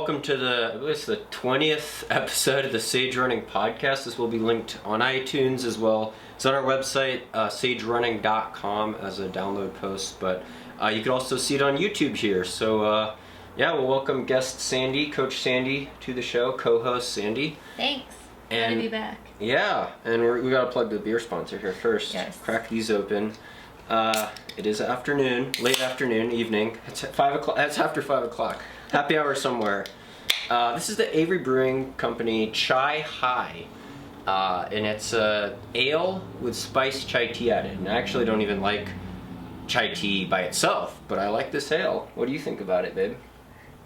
welcome to I believe it's the 20th episode of the Sage Running Podcast. This will be linked on iTunes as well. It's on our website, sagerunning.com, as a download post, but you can also see it on YouTube here. So, we'll welcome guest Sandi, Coach Sandi, to the show, co-host Sandi. Thanks. Good to be back. Yeah, and we got to plug the beer sponsor here first. Yes. Crack these open. It is late afternoon, evening. It's at 5 o'clock. It's after 5 o'clock. Happy hour somewhere. This is the Avery Brewing Company Chai High, and it's ale with spiced chai tea added. And I actually don't even like chai tea by itself, but I like this ale. What do you think about it, babe?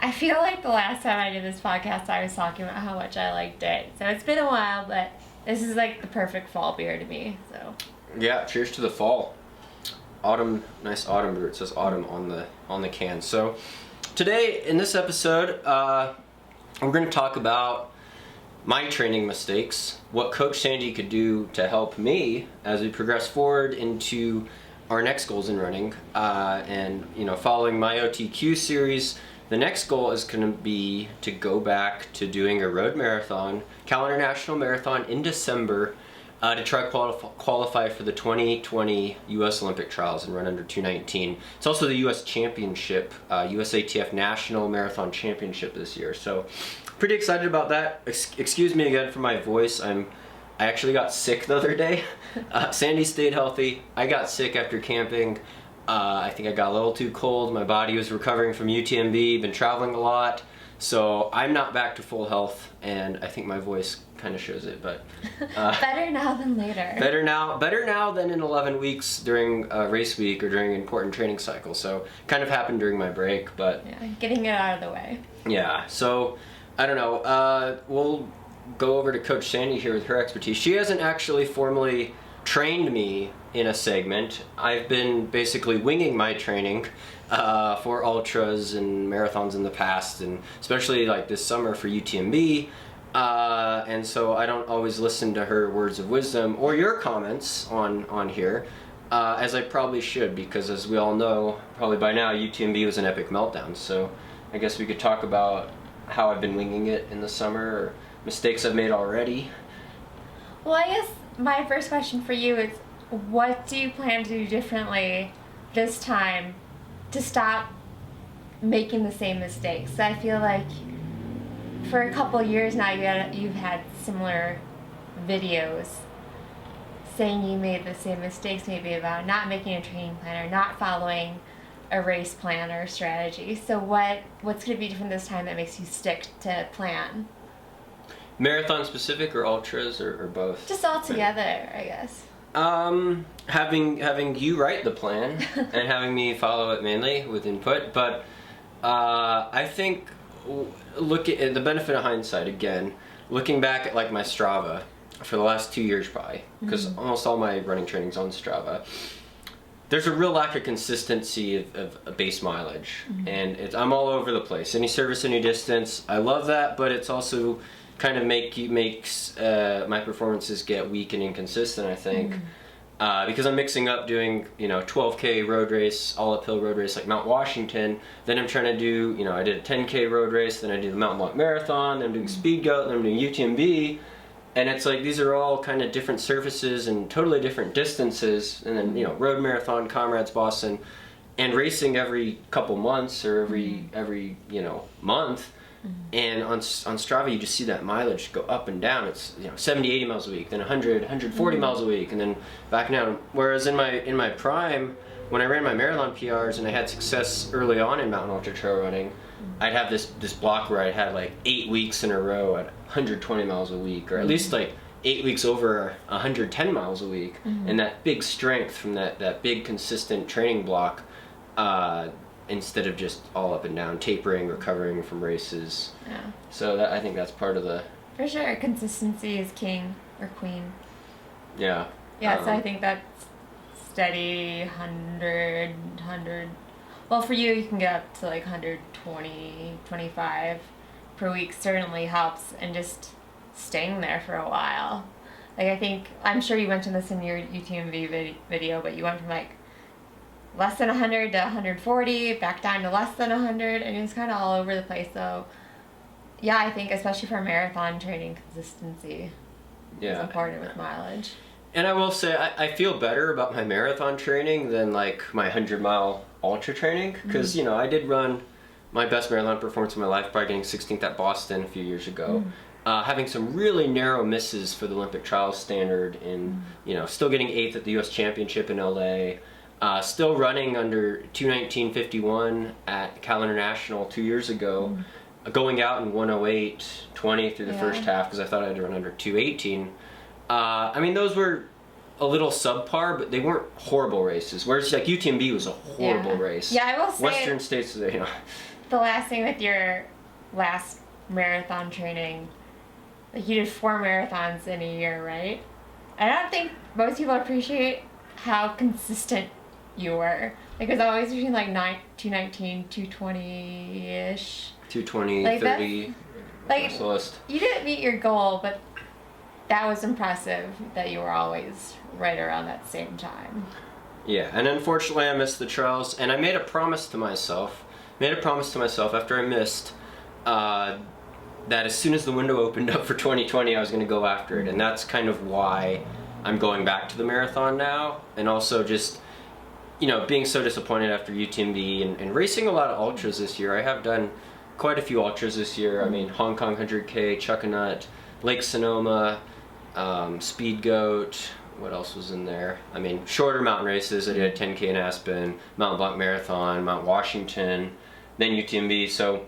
I feel like the last time I did this podcast, I was talking about how much I liked it. So it's been a while, but this is like the perfect fall beer to me. So yeah, cheers to the fall. Autumn, nice autumn brew. It says autumn on the can. So today in this episode, we're going to talk about my training mistakes, what Coach Sandi could do to help me as we progress forward into our next goals in running, and following my OTQ series. The next goal is going to be to go back to doing a road marathon, Cal International Marathon in December, to try qualify for the 2020 U.S. Olympic Trials and run under 2:19. It's also the U.S. Championship, USATF National Marathon Championship this year. So pretty excited about that. Excuse me again for my voice. I actually got sick the other day. Sandi stayed healthy. I got sick after camping. I think I got a little too cold. My body was recovering from UTMB, been traveling a lot. So I'm not back to full health, and I think my voice kind of shows it, but better now than later. Better now than in 11 weeks during race week or during important training cycle. So kind of happened during my break, but yeah, getting it out of the way. Yeah, so I don't know. We'll go over to Coach Sandi here with her expertise. She hasn't actually formally trained me in a segment. I've been basically winging my training for ultras and marathons in the past, and especially like this summer for UTMB. And so I don't always listen to her words of wisdom or your comments on here, as I probably should, because as we all know, probably by now, UTMB was an epic meltdown. So I guess we could talk about how I've been winging it in the summer, or mistakes I've made already. Well, I guess my first question for you is, what do you plan to do differently this time to stop making the same mistakes? I feel like for a couple years now you've had similar videos saying you made the same mistakes, maybe about not making a training plan or not following a race plan or strategy. So what's going to be different this time that makes you stick to plan? Marathon specific or ultras or both? Just all together, I guess. Having you write the plan and having me follow it mainly with input, but I think look at the benefit of hindsight again, looking back at like my Strava for the last 2 years probably, because almost all my running training's on Strava. There's a real lack of consistency of base mileage, and I'm all over the place. Any service, any distance. I love that, but it's also kind of makes my performances get weak and inconsistent, I think, because I'm mixing up doing 12K road race, all uphill road race like Mount Washington. Then I'm trying to do I did a 10K road race, then I do the Mount Blanc Marathon, then I'm doing Speed Goat, then I'm doing UTMB, and it's like these are all kind of different surfaces and totally different distances, and then road marathon, Comrades Boston, and racing every couple months or every month. And on Strava, you just see that mileage go up and down. It's 70, 80 miles a week, then 100, 140 miles a week, and then back down. Whereas in my prime, when I ran my marathon PRs and I had success early on in mountain ultra trail running, I'd have this block where I had like 8 weeks in a row at 120 miles a week, or at least like 8 weeks over 110 miles a week, and that big strength from that big consistent training block. Instead of just all up and down, tapering, recovering from races. Yeah. So I think that's part of the... For sure, consistency is king or queen. Yeah. Yeah, so I think that's steady 100. Well, for you can get up to like 120, 25 per week certainly helps, and just staying there for a while. Like I'm sure you mentioned this in your UTMB video, but you went from like less than 100 to 140, back down to less than 100, and it was kind of all over the place. So Yeah, I think especially for marathon training, consistency is important with mileage. And I will say, I feel better about my marathon training than like my 100-mile ultra training, because you know, I did run my best marathon performance of my life by getting 16th at Boston a few years ago. Having some really narrow misses for the Olympic trials standard, and you know, still getting 8th at the U.S. Championship in LA. Still running under 2:19:51 at Cal International 2 years ago. Going out in 1:08:20 through the first half because I thought I'd run under 2:18. I mean, those were a little subpar, but they weren't horrible races. Whereas like UTMB was a horrible race. Yeah, I will say Western States, you know. The last thing with your last marathon training, like you did 4 marathons in a year, right? I don't think most people appreciate how consistent you were. Like it was always between like 219, 220-ish. 220, like 30. Like you didn't meet your goal, but that was impressive that you were always right around that same time. Yeah, and unfortunately I missed the trials, and I made a promise to myself after I missed that as soon as the window opened up for 2020 I was going to go after it, and that's kind of why I'm going back to the marathon now, and also just, you know, being so disappointed after UTMB and racing a lot of ultras this year. I have done quite a few ultras this year. I mean, Hong Kong 100K, Chuckanut, Lake Sonoma, Speed Goat, what else was in there? I mean, shorter mountain races. I did a 10K in Aspen, Mount Blanc Marathon, Mount Washington, then UTMB. So,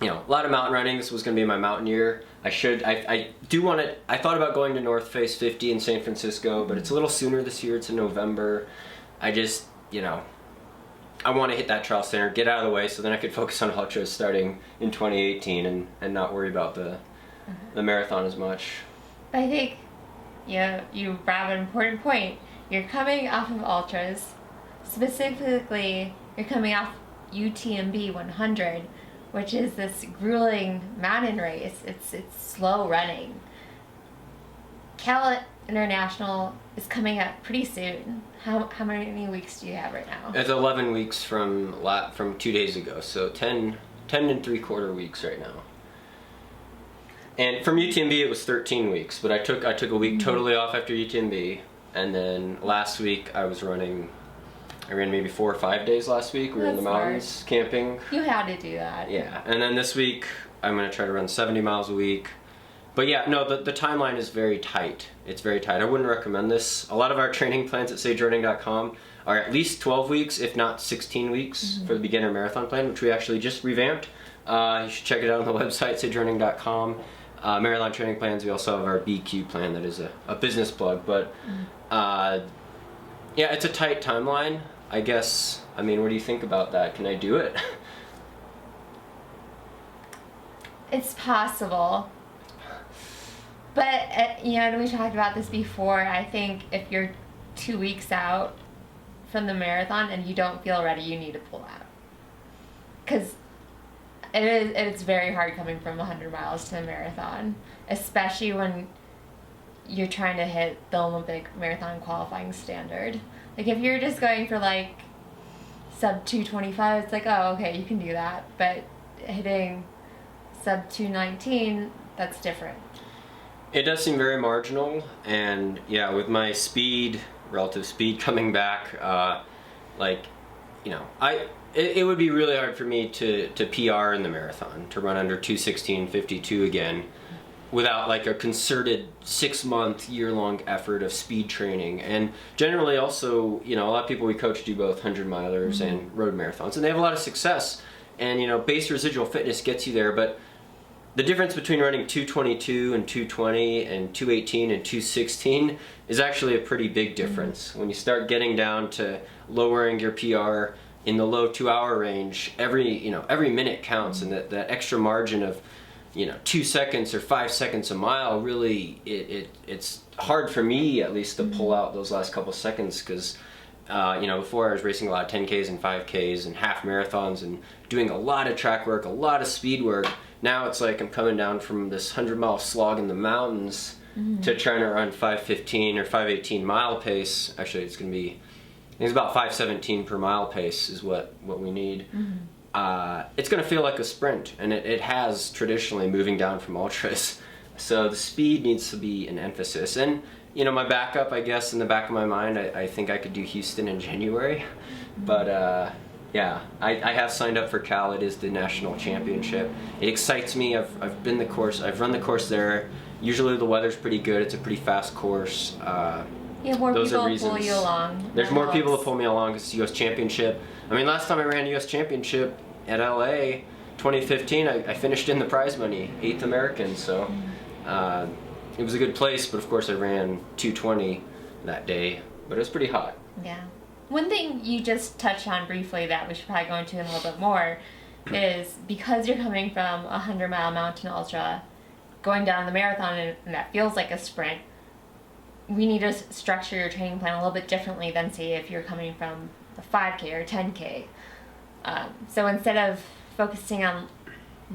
you know, a lot of mountain running. This was going to be my mountain year. I do want to, I thought about going to North Face 50 in San Francisco, but it's a little sooner this year. It's in November. I just, you know, I want to hit that trial standard, get out of the way, so then I could focus on ultras starting in 2018 and not worry about the marathon as much. I think you brought up an important point. You're coming off of ultras. Specifically, you're coming off UTMB 100, which is this grueling mountain race. It's slow running. Cal International is coming up pretty soon. How many weeks do you have right now? It's 11 weeks from 2 days ago, so 10 and 3/4 weeks right now. And from UTMB it was 13 weeks, but I took a week totally off after UTMB, and then last week I ran maybe 4 or 5 days last week. We were in the mountains camping. You had to do that. Yeah, and then this week I'm going to try to run 70 miles a week. But yeah, no, the timeline is very tight. It's very tight. I wouldn't recommend this. A lot of our training plans at sagerunning.com are at least 12 weeks, if not 16 weeks for the beginner marathon plan, which we actually just revamped. You should check it out on the website, sagerunning.com. Marathon training plans. We also have our BQ plan that is a business plug. But yeah, it's a tight timeline, I guess. I mean, what do you think about that? Can I do it? It's possible. But, you know, we talked about this before. I think if you're 2 weeks out from the marathon and you don't feel ready, you need to pull out. Because it's very hard coming from 100 miles to a marathon, especially when you're trying to hit the Olympic marathon qualifying standard. Like, if you're just going for, like, sub 225, it's like, oh, okay, you can do that. But hitting sub 219, that's different. It does seem very marginal, and yeah, with my relative speed coming back, like, you know, it would be really hard for me to PR in the marathon, to run under 2:16:52 again, without like a concerted 6-month, year-long effort of speed training. And generally also, you know, a lot of people we coach do both 100-milers and road marathons, and they have a lot of success. And, you know, base residual fitness gets you there, but the difference between running 2:22 and 2:20 and 2:18 and 2:16 is actually a pretty big difference. When you start getting down to lowering your PR in the low 2-hour range, every minute counts, and that extra margin of, you know, 2 seconds or 5 seconds a mile, really it's hard for me at least to pull out those last couple seconds, because you know, before I was racing a lot of 10Ks and 5Ks and half marathons and doing a lot of track work, a lot of speed work. Now it's like I'm coming down from this 100-mile slog in the mountains to trying to run 5:15 or 5:18 mile pace. Actually, it's going to be, I think it's about 5:17 per mile pace is what we need. it's going to feel like a sprint, and it has traditionally moving down from ultras. So the speed needs to be an emphasis. And you know, my backup, I guess, in the back of my mind, I think I could do Houston in January. But yeah, I have signed up for Cal. It is the national championship. It excites me. I've run the course there. Usually the weather's pretty good. It's a pretty fast course. You have more people pull you along. There's more people to pull me along. It's the U.S. Championship. I mean, last time I ran U.S. Championship at LA, 2015, I finished in the prize money, 8th American. So it was a good place. But of course, I ran 2:20 that day. But it was pretty hot. Yeah. One thing you just touched on briefly that we should probably go into in a little bit more is because you're coming from a 100-mile mountain ultra, going down the marathon, and that feels like a sprint, we need to structure your training plan a little bit differently than, say, if you're coming from a 5K or 10K. So instead of focusing on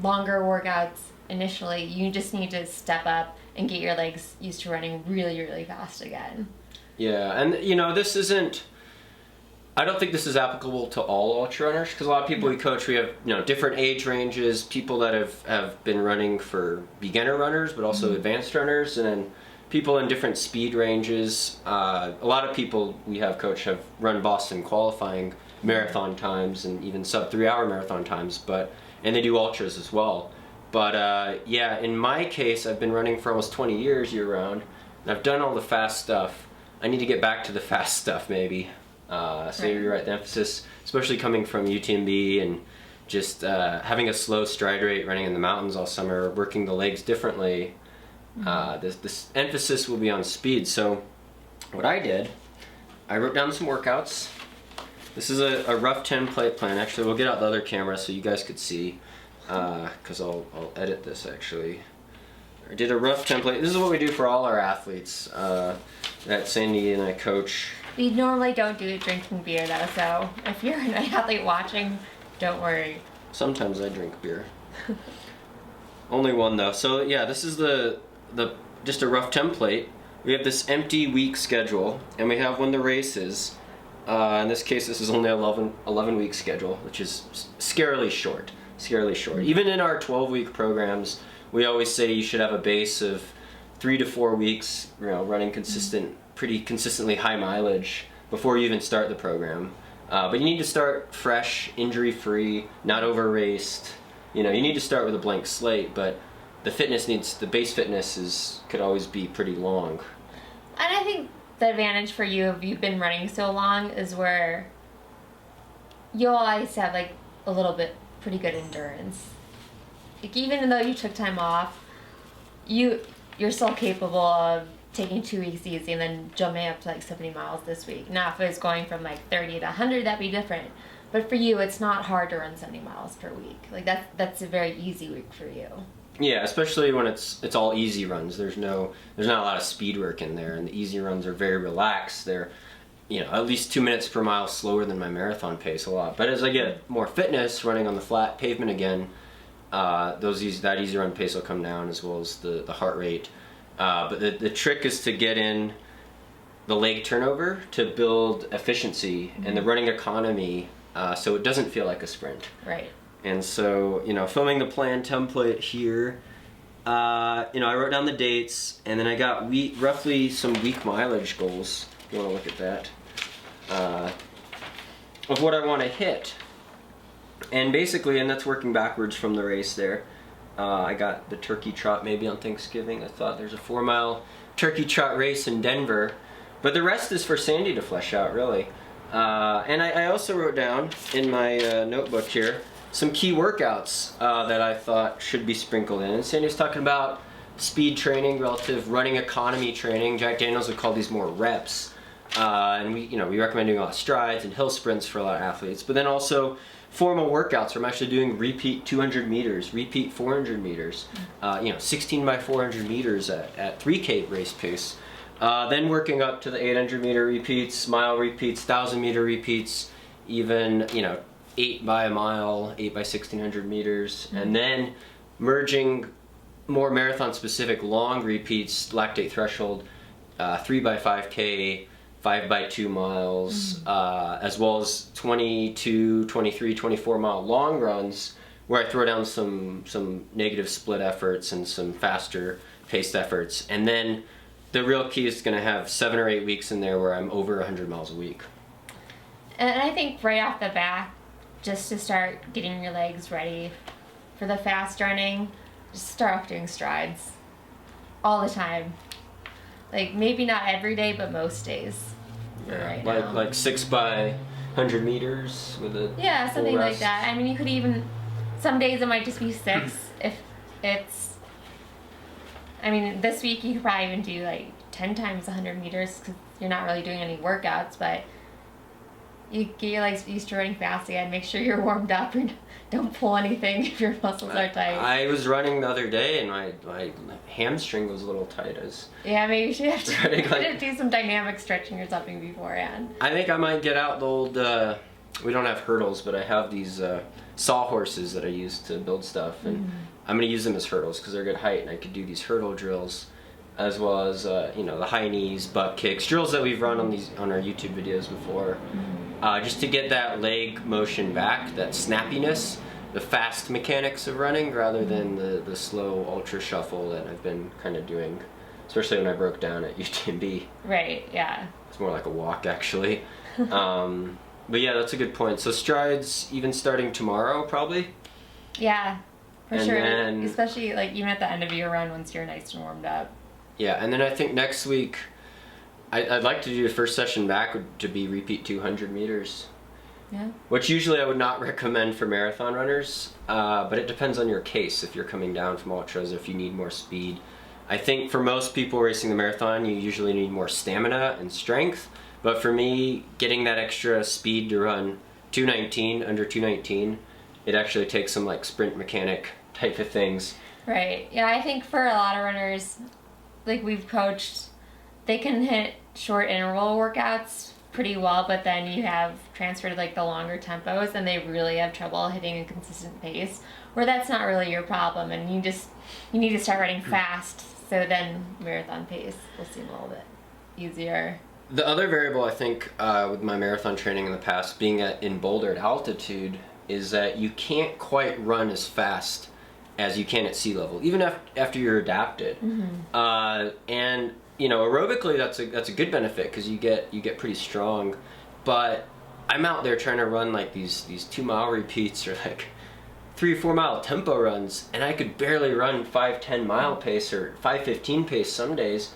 longer workouts initially, you just need to step up and get your legs used to running really, really fast again. Yeah, and you know, this isn't... I don't think this is applicable to all ultra runners, because a lot of people we coach, we have, you know, different age ranges, people that have been running for beginner runners, but also advanced runners, and then people in different speed ranges. A lot of people we have coach have run Boston qualifying marathon times and even sub 3-hour marathon times, and they do ultras as well. But yeah, in my case, I've been running for almost 20 years year round, and I've done all the fast stuff. I need to get back to the fast stuff maybe. So you're right, the emphasis, especially coming from UTMB and just having a slow stride rate, running in the mountains all summer, working the legs differently, this emphasis will be on speed. So what I did, I wrote down some workouts. This is a rough template plan. Actually, we'll get out the other camera so you guys could see, because I'll edit this actually. I did a rough template. This is what we do for all our athletes that Sandi and I coach. We normally don't do drinking beer though, so if you're an athlete watching, don't worry. Sometimes I drink beer. Only one though. So yeah, this is the just a rough template. We have this empty week schedule, and we have when the race is. In this case, this is only 11-week schedule, which is scarily short. Scarily short. Even in our 12-week programs, we always say you should have a base of 3 to 4 weeks, you know, running pretty consistently high mileage before you even start the program. But you need to start fresh, injury-free, not over-raced. You know, you need to start with a blank slate, but the base fitness could always be pretty long. And I think the advantage for you, if you've been running so long, is where you'll always have like a little bit pretty good endurance. Like, even though you took time off, you're still capable of taking 2 weeks easy and then jumping up to like 70 miles this week. Now, if it was going from like 30 to 100, that'd be different. But for you, it's not hard to run 70 miles per week. Like that's a very easy week for you. Yeah, especially when it's all easy runs. There's not a lot of speed work in there, and the easy runs are very relaxed. They're, you know, at least 2 minutes per mile slower than my marathon pace a lot. But as I get more fitness, running on the flat pavement again, that easy run pace will come down, as well as the heart rate. But the trick is to get in the leg turnover to build efficiency and the running economy, so it doesn't feel like a sprint. Right. And so, you know, filming the plan template here, you know, I wrote down the dates, and then I got roughly some week mileage goals, if you want to look at that, of what I want to hit. And basically, and that's working backwards from the race there. I got the turkey trot maybe on Thanksgiving. I thought there's a 4-mile turkey trot race in Denver. But the rest is for Sandi to flesh out, really. And I also wrote down in my notebook here some key workouts that I thought should be sprinkled in. And Sandi's talking about speed training, relative running economy training. Jack Daniels would call these more reps. And we recommend doing a lot of strides and hill sprints for a lot of athletes. But then also formal workouts where I'm actually doing repeat 200 meters, repeat 400 meters, 16 by 400 meters at 3K race pace. Then working up to the 800 meter repeats, mile repeats, 1,000 meter repeats, even, 8 by a mile, 8 by 1,600 meters, and then merging more marathon specific long repeats, lactate threshold, 3 by 5K, 5x2 miles, as well as 22, 23, 24 mile long runs where I throw down some negative split efforts and some faster paced efforts. And then the real key is going to have 7 or 8 weeks in there where I'm over 100 miles a week. And I think right off the bat, just to start getting your legs ready for the fast running, just start off doing strides all the time. Like maybe not every day, but most days. Yeah, like 6 by 100 meters with a something rest. like that. I mean, you could even, some days it might just be 6 if it's, I mean, this week you could probably even do like 10 times 100 meters because you're not really doing any workouts, but you get your legs used to running fast again. Make sure you're warmed up and don't pull anything if your muscles are tight. I was running the other day and my hamstring was a little tight. Maybe you should have to do some dynamic stretching or something beforehand. I think I might get out the old, we don't have hurdles, but I have these sawhorses that I use to build stuff, and I'm going to use them as hurdles because they're good height, and I could do these hurdle drills as well as the high knees, butt kicks, drills that we've run on our YouTube videos before, just to get that leg motion back, that snappiness, the fast mechanics of running rather than the slow ultra shuffle that I've been kind of doing, especially when I broke down at UTMB. Right, yeah. It's more like a walk actually. But yeah, that's a good point. So strides even starting tomorrow probably? Yeah, for sure. Then, especially like even at the end of your run once you're nice and warmed up. Yeah, and then I think next week I'd like to do the first session back to be repeat 200 meters. Yeah. Which usually I would not recommend for marathon runners, but it depends on your case if you're coming down from ultras, if you need more speed. I think for most people racing the marathon, you usually need more stamina and strength, but for me, getting that extra speed to run 219, under 219, it actually takes some like sprint mechanic type of things. Right, yeah, I think for a lot of runners, like we've coached, they can hit short interval workouts pretty well, but then you have transferred like the longer tempos and they really have trouble hitting a consistent pace, where that's not really your problem, and you need to start running fast, so then marathon pace will seem a little bit easier. The other variable I think with my marathon training in the past, being in Boulder at altitude, is that you can't quite run as fast as you can at sea level, even after you're adapted. And aerobically that's a good benefit because you get pretty strong. But I'm out there trying to run like these 2 mile repeats or like 3 or 4 mile tempo runs, and I could barely run 5-10 mile pace or 5:15 pace some days.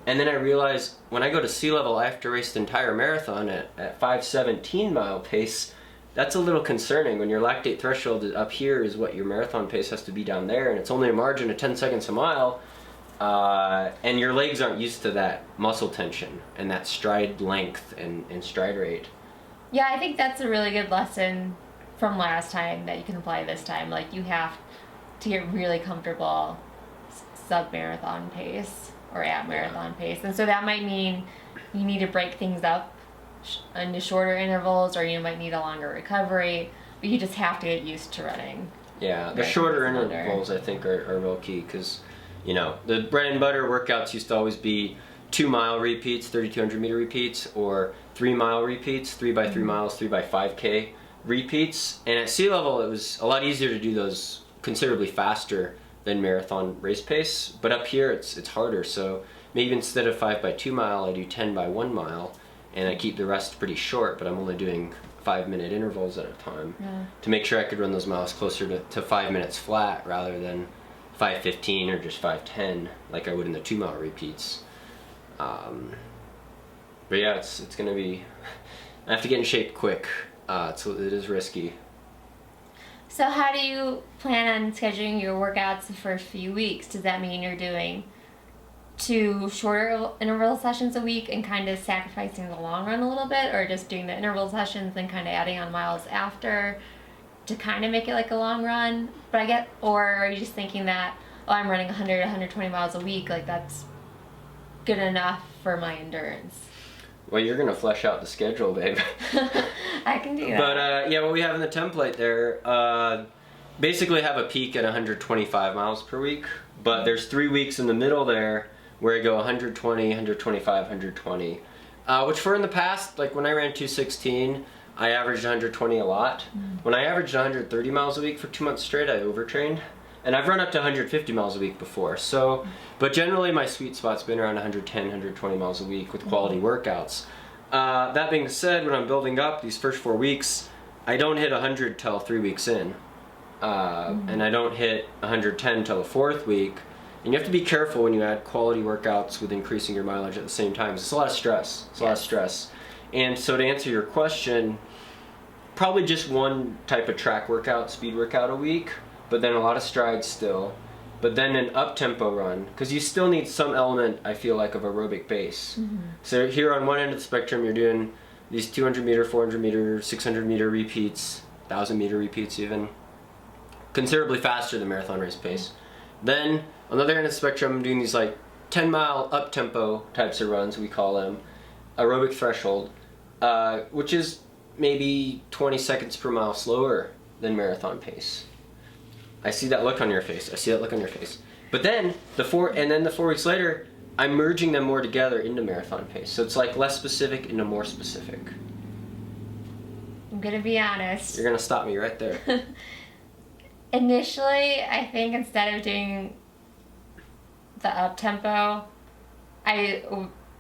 And then I realized when I go to sea level, I have to race the entire marathon at 5:17 mile pace. That's a little concerning when your lactate threshold up here is what your marathon pace has to be down there, and it's only a margin of 10 seconds a mile, and your legs aren't used to that muscle tension and that stride length and stride rate. Yeah, I think that's a really good lesson from last time that you can apply this time. Like, you have to get really comfortable sub-marathon pace or at marathon pace, and so that might mean you need to break things up into shorter intervals, or you might need a longer recovery, but you just have to get used to running. Yeah, the shorter intervals I think are real key, because the bread and butter workouts used to always be 2 mile repeats, 3,200 meter repeats, or 3 mile repeats, 3 by 3 miles, 3 by 5K repeats. And at sea level, it was a lot easier to do those considerably faster than marathon race pace. But up here, it's harder. So maybe instead of 5 by 2 mile, I do 10 by 1 mile, and I keep the rest pretty short, but I'm only doing 5-minute intervals at a time to make sure I could run those miles closer to 5 minutes flat rather than 5:15 or just 5:10 like I would in the 2 mile repeats. But yeah, it's gonna be, I have to get in shape quick, so it is risky. So how do you plan on scheduling your workouts the first few weeks? Does that mean you're doing 2 shorter interval sessions a week and kind of sacrificing the long run a little bit, or just doing the interval sessions and kind of adding on miles after to kind of make it like a long run? Or are you just thinking that, I'm running 100, 120 miles a week, like that's good enough for my endurance? Well, you're gonna flesh out the schedule, babe. I can do that. But yeah, what we have in the template there, basically have a peak at 125 miles per week, but there's 3 weeks in the middle there where I go 120, 125, 120. Which for in the past, like when I ran 216, I averaged 120 a lot. When I averaged 130 miles a week for 2 months straight, I overtrained. And I've run up to 150 miles a week before. So, but generally my sweet spot's been around 110, 120 miles a week with quality workouts. That being said, when I'm building up these first 4 weeks, I don't hit 100 till 3 weeks in. And I don't hit 110 till the 4th week. And you have to be careful when you add quality workouts with increasing your mileage at the same time. It's a lot of stress. It's a lot of stress. And so to answer your question, probably just one type of track workout, speed workout a week, but then a lot of strides still. But then an up-tempo run, because you still need some element, I feel like, of aerobic base. So here on one end of the spectrum, you're doing these 200 meter, 400 meter, 600 meter repeats, 1,000 meter repeats even, considerably faster than marathon race pace. Then on the other end of the spectrum, I'm doing these like 10-mile up-tempo types of runs, we call them, aerobic threshold, which is maybe 20 seconds per mile slower than marathon pace. I see that look on your face. I see that look on your face. But then the 4 weeks later, I'm merging them more together into marathon pace. So it's like less specific into more specific. I'm gonna be honest. You're gonna stop me right there. Initially, I think instead of doing the up-tempo, I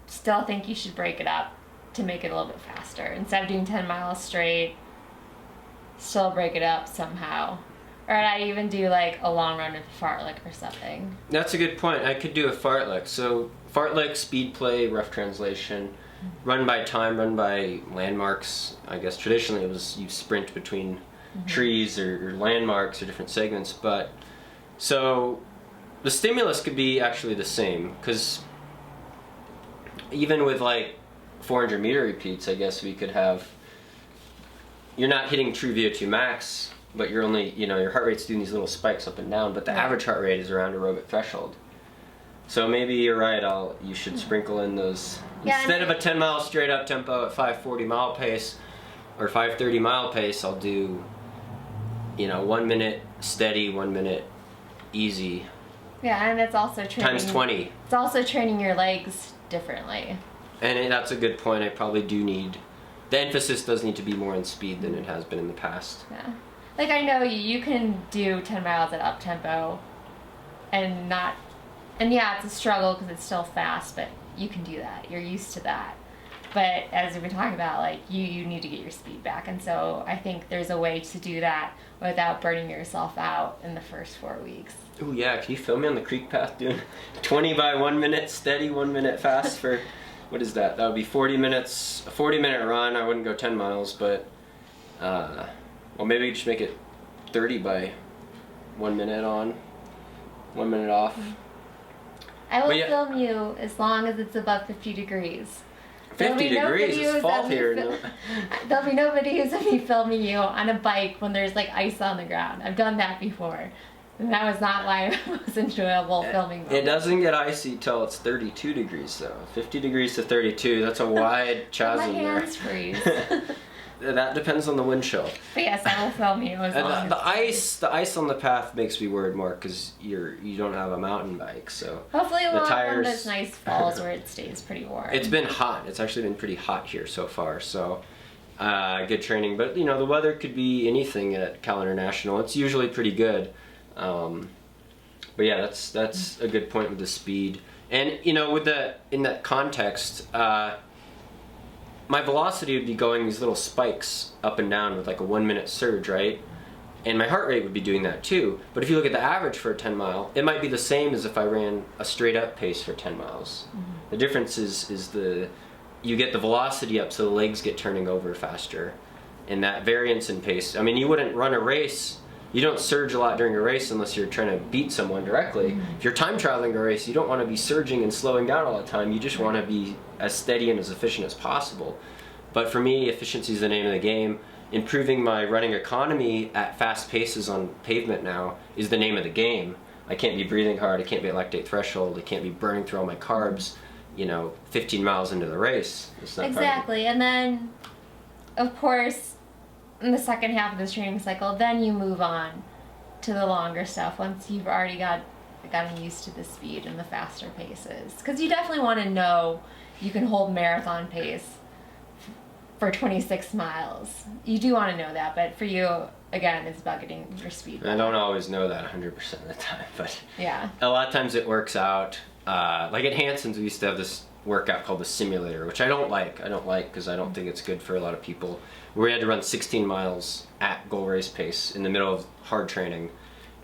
still think you should break it up to make it a little bit faster. Instead of doing 10 miles straight, still break it up somehow. Or I even do like a long run with Fartlek or something. That's a good point. I could do a Fartlek. So Fartlek, speed play, rough translation, run by time, run by landmarks. I guess traditionally it was you sprint between trees or landmarks or different segments. But so the stimulus could be actually the same, because even with like 400 meter repeats, I guess we could have, you're not hitting true VO2 max, but you're only, your heart rate's doing these little spikes up and down, but the average heart rate is around aerobic threshold. So maybe you're right, you should sprinkle in those, instead of a 10 mile straight up tempo at 540 mile pace or 530 mile pace, I'll do, 1 minute steady, 1 minute easy. Yeah, and it's also training. Times 20. It's also training your legs differently. And that's a good point. I probably do need, the emphasis does need to be more on speed than it has been in the past. Yeah. Like I know you can do 10 miles at up tempo and yeah, it's a struggle because it's still fast, but you can do that. You're used to that. But as we've been talking about, like you need to get your speed back. And so I think there's a way to do that without burning yourself out in the first 4 weeks. Oh yeah, can you film me on the creek path doing 20 by 1 minute steady, 1 minute fast for, what is that? That would be 40 minutes, a 40-minute run. I wouldn't go 10 miles, but, well, maybe we just make it 30 by 1 minute on, 1 minute off. I will film you as long as it's above 50 degrees. 50 degrees, it's fall here. There'll be no videos of me filming you on a bike when there's like ice on the ground. I've done that before. And that was not why it was enjoyable filming. It doesn't get icy till it's 32 degrees though. 50 degrees to 32, that's a wide chasm there. My hands freeze. That depends on the wind chill. But yes, I will film you as long as the ice on the path makes me worried more because you don't have a mountain bike, so hopefully we'll have one of tires. those nice falls where it stays pretty warm. It's been hot. It's actually been pretty hot here so far, so good training. But the weather could be anything at Cal International. It's usually pretty good. But yeah, that's a good point with the speed. And in that context, my velocity would be going these little spikes up and down with like a 1 minute surge, right? And my heart rate would be doing that too. But if you look at the average for a 10 mile, it might be the same as if I ran a straight up pace for 10 miles. The difference is you get the velocity up so the legs get turning over faster. And that variance in pace, I mean, you wouldn't run a race, you don't surge a lot during a race unless you're trying to beat someone directly. If you're time traveling a race, you don't want to be surging and slowing down all the time. You just want to be as steady and as efficient as possible. But for me, efficiency is the name of the game. Improving my running economy at fast paces on pavement now is the name of the game. I can't be breathing hard, I can't be at lactate threshold, I can't be burning through all my carbs, 15 miles into the race. It's not exactly, and then, of course, in the second half of this training cycle, then you move on to the longer stuff once you've already gotten used to the speed and the faster paces. Because you definitely want to know you can hold marathon pace for 26 miles. You do want to know that, but for you, again, it's about getting your speed. I don't always know that 100% of the time, but yeah, a lot of times it works out. Like at Hanson's, we used to have this workout called the simulator, which I don't like. I don't like because I don't think it's good for a lot of people. Where we had to run 16 miles at goal race pace in the middle of hard training,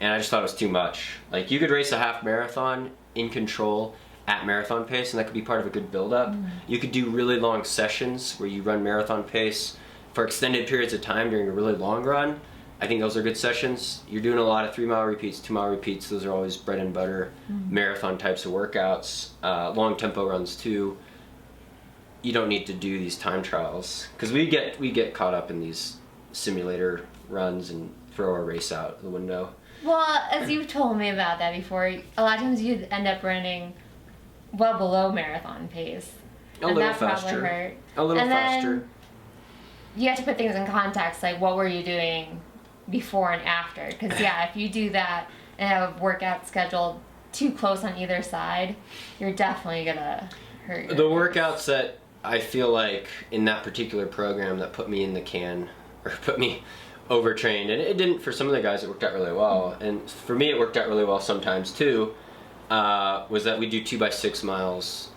and I just thought it was too much. Like you could race a half marathon in control at marathon pace, and that could be part of a good build-up. You could do really long sessions where you run marathon pace for extended periods of time during a really long run. I think those are good sessions. You're doing a lot of 3-mile repeats, 2-mile repeats. Those are always bread and butter marathon types of workouts. Long tempo runs too. You don't need to do these time trials because we get caught up in these simulator runs and throw our race out the window. Well, as you've told me about that before, a lot of times you end up running well below marathon pace. A little faster. A little faster. You have to put things in context, like what were you doing before and after? Because yeah, if you do that and have a workout scheduled too close on either side, you're definitely gonna hurt your The workouts that I feel like in that particular program that put me in the can, or put me overtrained, and it didn't for some of the guys, it worked out really well, and for me it worked out really well sometimes too, was that we do 2x6 miles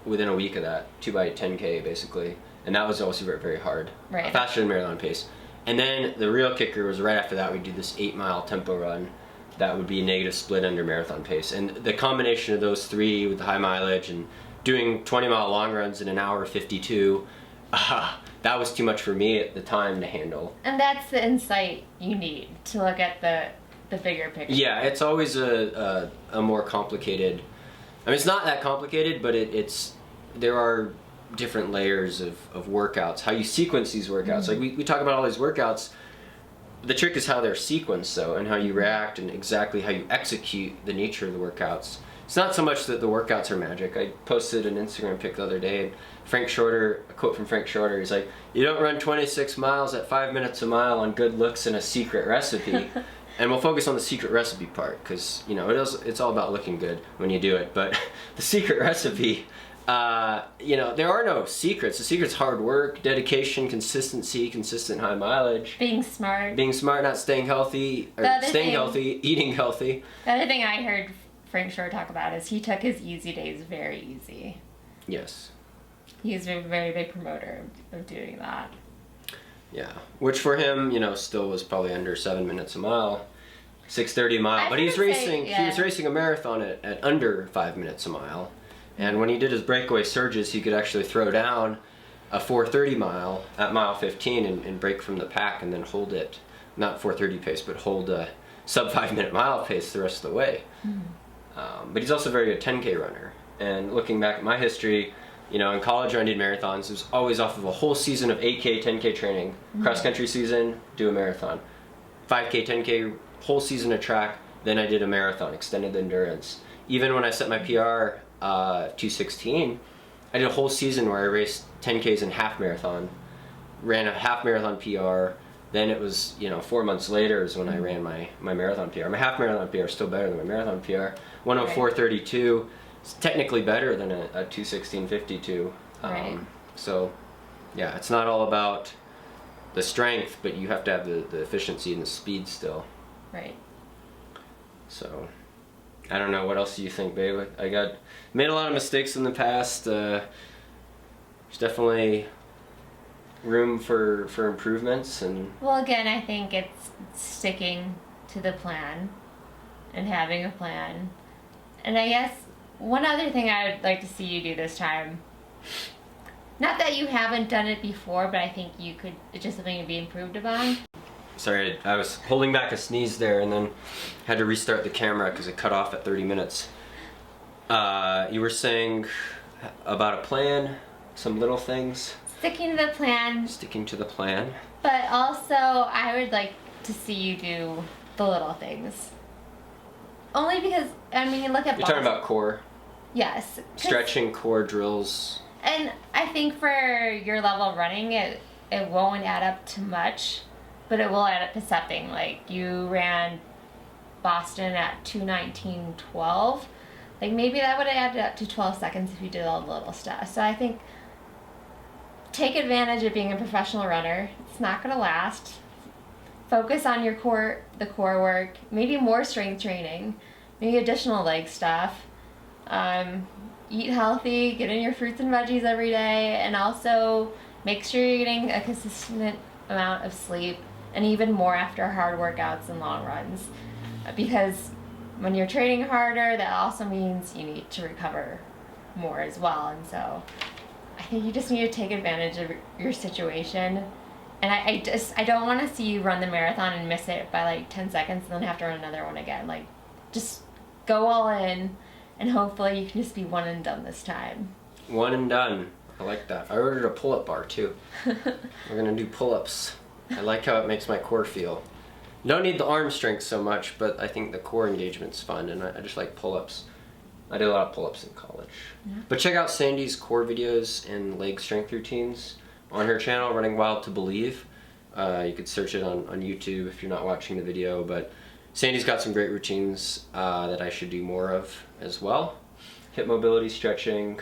within a week of that, 2x10K basically, and that was also very, very hard, right. Faster than marathon pace. And then the real kicker was right after that we'd do this 8-mile tempo run that would be negative split under marathon pace, and the combination of those three with the high mileage and doing 20-mile long runs in an hour 52, that was too much for me at the time to handle. And that's the insight you need to look at the bigger picture. Yeah, it's always a more complicated. I mean, it's not that complicated, but there are different layers of workouts. How you sequence these workouts. Like we talk about all these workouts. The trick is how they're sequenced, though, and how you react, and exactly how you execute the nature of the workouts. It's not so much that the workouts are magic. I posted an Instagram pic the other day, and Frank Shorter, a quote from Frank Shorter, he's like, "You don't run 26 miles at 5 minutes a mile on good looks and a secret recipe." And we'll focus on the secret recipe part, because it's all about looking good when you do it. But the secret recipe, there are no secrets. The secret's hard work, dedication, consistency, consistent high mileage. Being smart, not staying healthy, or staying healthy, eating healthy. The other thing I heard Frank Shore talk about is he took his easy days very easy. Yes. He's a very big promoter of doing that. Yeah, which for him, still was probably under 7 minutes a mile, 6:30 a mile. But he was racing a marathon at under 5 minutes a mile. And when he did his breakaway surges, he could actually throw down a 4:30 mile at mile 15 and break from the pack and then hold it, not 4:30 pace, but hold a sub 5 minute mile pace the rest of the way. But he's also a very good 10K runner. And looking back at my history, in college when I did marathons, it was always off of a whole season of 8K, 10K training. Cross country season, do a marathon. 5K, 10K, whole season of track, then I did a marathon, extended endurance. Even when I set my PR 2:16, I did a whole season where I raced 10Ks and half marathon, ran a half marathon PR. Then it was, 4 months later is when I ran my marathon PR. My half marathon PR is still better than my marathon PR. 1:04:32. It's technically better than a 2:16:52. So, yeah, it's not all about the strength, but you have to have the efficiency and the speed still. Right. So, I don't know. What else do you think, babe? I made a lot of mistakes in the past. There's definitely room for improvements. Well, again, I think it's sticking to the plan and having a plan. And I guess one other thing I would like to see you do this time, not that you haven't done it before, but I think it's just something to be improved upon. Sorry, I was holding back a sneeze there and then had to restart the camera because it cut off at 30 minutes. You were saying about a plan, some little things. Sticking to the plan. Sticking to the plan. But also, I would like to see you do the little things. Only because, look at You're talking about core? Yes. Stretching, core drills. And I think for your level of running, it won't add up to much, but it will add up to something. Like, you ran Boston at 2:19:12. Like maybe that would have added up to 12 seconds if you did all the little stuff. So I think take advantage of being a professional runner. It's not going to last. Focus on your core, the core work, maybe more strength training, maybe additional leg stuff. Eat healthy, get in your fruits and veggies every day, and also make sure you're getting a consistent amount of sleep, and even more after hard workouts and long runs. Because when you're training harder, that also means you need to recover more as well. And so I think you just need to take advantage of your situation. And I don't want to see you run the marathon and miss it by like 10 seconds and then have to run another one again. Like, just go all in, and hopefully you can just be one and done this time. One and done. I like that. I ordered a pull-up bar too. We're gonna do pull-ups. I like how it makes my core feel. Don't need the arm strength so much, but I think the core engagement's fun, and I just like pull-ups. I did a lot of pull-ups in college. Yeah. But check out Sandy's core videos and leg strength routines on her channel, Running Wild to Believe. You could search it on YouTube if you're not watching the video, but Sandy's got some great routines that I should do more of as well. Hip mobility, stretching.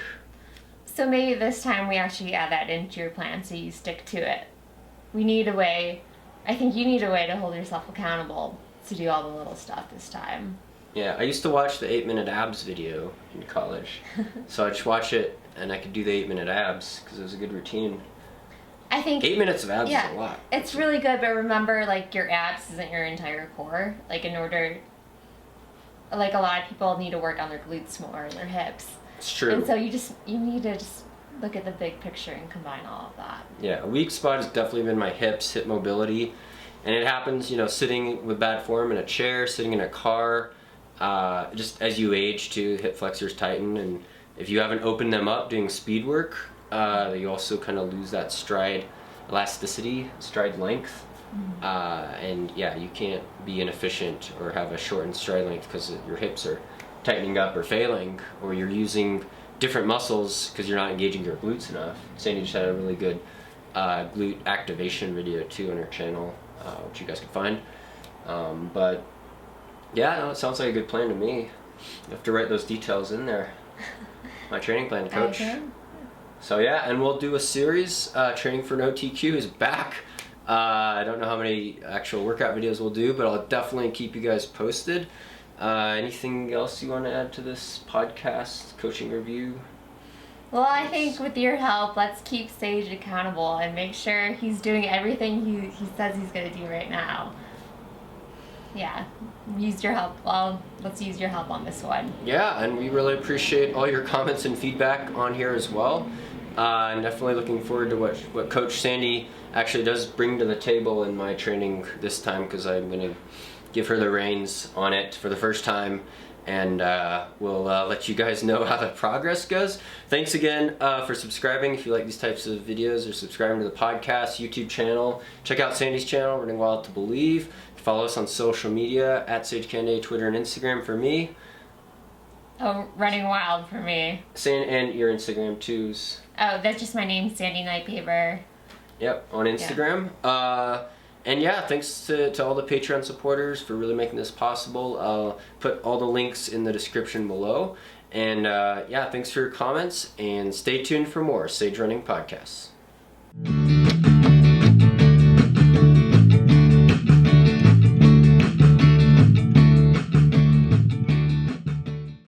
So maybe this time we actually add that into your plan so you stick to it. We need a way, I think you need a way to hold yourself accountable to do all the little stuff this time. Yeah, I used to watch the 8-minute abs video in college. So I'd just watch it and I could do the 8-minute abs because it was a good routine. I think 8 minutes of abs is a lot. It's really good, but remember, like, your abs isn't your entire core. Like, in order, like, a lot of people need to work on their glutes more and their hips. It's true. And so you need to just look at the big picture and combine all of that. Yeah, a weak spot has definitely been my hips, hip mobility. And it happens, you know, sitting with bad form in a chair, sitting in a car. Just as you age too, hip flexors tighten. And if you haven't opened them up doing speed work, you also kind of lose that stride elasticity, stride length. And yeah, you can't be inefficient or have a shortened stride length because your hips are tightening up or failing, or you're using different muscles because you're not engaging your glutes enough. Sandy just had a really good glute activation video too on her channel, which you guys can find. But yeah, no, it sounds like a good plan to me. You have to write those details in there. My training plan, coach. Okay. So yeah, and we'll do a series. Training for No TQ is back. I don't know how many actual workout videos we'll do, but I'll definitely keep you guys posted. Anything else you want to add to this podcast, coaching review? Well, I think with your help, let's keep Sage accountable and make sure he's doing everything he says he's going to do right now. Yeah, use your help. Well, let's use your help on this one. Yeah, and we really appreciate all your comments and feedback on here as well. I'm definitely looking forward to what Coach Sandi actually does bring to the table in my training this time, because I'm going to give her the reins on it for the first time, and we'll let you guys know how the progress goes. Thanks again for subscribing if you like these types of videos, or subscribing to the podcast, YouTube channel. Check out Sandy's channel, Running Wild to Believe. Follow us on social media, at SageCande, Twitter and Instagram for me. Oh, Running Wild for me. And your Instagram too. Oh, that's just my name, Sandy Nightpaper. Yep, on Instagram. Yeah. And yeah, thanks to all the Patreon supporters for really making this possible. I'll put all the links in the description below. And yeah, thanks for your comments, and stay tuned for more Sage Running podcasts.